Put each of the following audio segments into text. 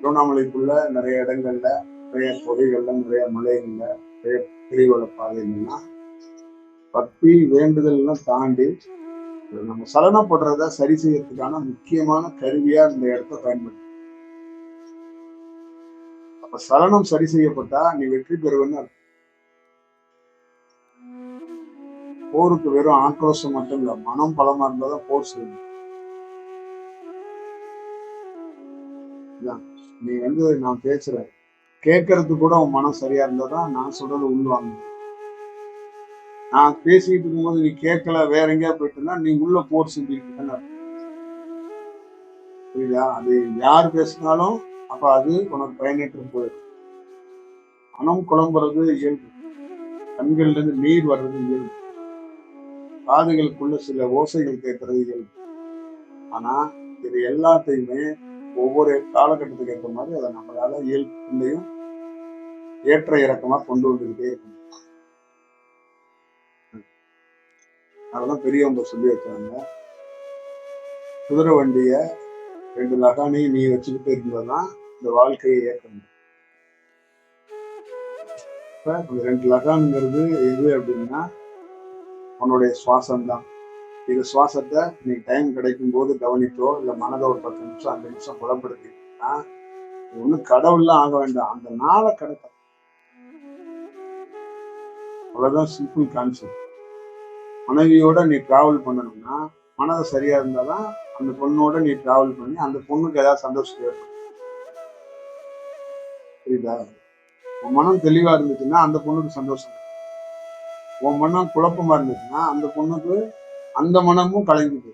திருவண்ணாமலைக்குள்ள நிறைய இடங்கள்ல, நிறைய தொகைகள்ல, நிறைய மலைகள்ல, நிறைய கிரிவல பாதைகள்லாம் பக்தி வேண்டுதல்லாம் தாண்டி நம்ம சலனப்படுறத சரி செய்யறதுக்கான முக்கியமான கருவியா இந்த இடத்த பயன்படுத்து. அப்ப சலனம் சரி செய்யப்பட்டா நீ வெற்றி பெறுவன்னு. போருக்கு வெறும் ஆக்ரோஷம் மட்டும் இல்ல, மனம் பலமா இருந்தாதான் போர் செய்யணும். நீ நான் பேசுறேன் கேட்கறது கூட உன் மனம் சரியா இருந்தாதான் நான் சொல்றது உள்வாங்க. நான் பேசிட்டு இருக்கும்போது நீ கேட்கல, வேற எங்கேயா போயிட்டுனா நீ உள்ள போர் செஞ்சுக்கிட்டு. புரியுதா? அது யார் பேசினாலும் அப்ப அது உனக்கு பயனற்று போயிடும். மனம் குழம்புறது இயல்பு, கண்கள்ல இருந்து நீர் வர்றது இயல்பு, காதுகளுக்குள்ள சில ஓசைகள் கேட்கறது இயல்பு. ஆனா இது எல்லாத்தையுமே ஒவ்வொரு காலகட்டத்துக்கு ஏற்ற மாதிரி அதை நம்மளால இயல்புலையும் ஏற்ற இறக்கமா கொண்டு வந்துகிட்டே இருக்கணும். அதெல்லாம் பெரியவங்க சொல்லி வச்சாங்க. குதிரை வண்டிய 2 லகானையும் நீ வச்சுக்கிட்டு இருந்ததுதான் இந்த வாழ்க்கையை ஏற்கணும். இப்ப 2 லகான்ங்கிறது எது அப்படின்னா உன்னுடைய சுவாசம் தான். இது சுவாசத்தை நீ டைம் கிடைக்கும் போது கவனித்தோ இல்ல மனதை ஒரு 10 நிமிஷம் 5 நிமிஷம் புலப்படுத்தினா ஒன்னும் கடவுள்லாம் ஆக வேண்டாம், அந்த நாளை கிடைக்கும். அவ்வளவுதான், சிம்பிள் கான்செப்ட். மனைவியோட நீ டிராவல் பண்ணணும்னா மனதை சரியா இருந்தாதான் அந்த பொண்ணோட நீ டிராவல் பண்ணி அந்த பொண்ணுக்கு ஏதாவது சந்தோஷம் ஏற்படும். புரியுதா? உன் மனம் தெளிவா இருந்துச்சுன்னா அந்த பொண்ணுக்கு சந்தோஷம். உன் மனம் குழப்பமா இருந்துச்சுன்னா அந்த பொண்ணுக்கு அந்த மனமும் கலங்கிது.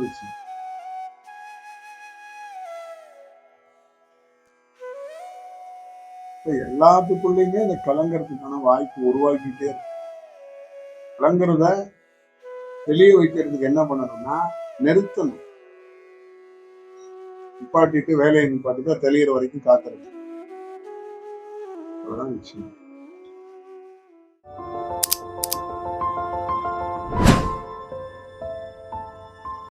விஷயம். எல்லாத்துக்குள்ளயுமே இந்த கலங்கறதுக்கான வாய்ப்பு உருவாக்கிட்டே இருக்கு. கலங்குறத தெளிய வைக்கிறதுக்கு என்ன பண்ணணும்னா நிறுத்தணும். நிப்பாட்டிட்டு வேலையை நிப்பாட்டிட்டு தெளிகிற வரைக்கும் காத்துறது. அவ்வளவுதான் விஷயம்.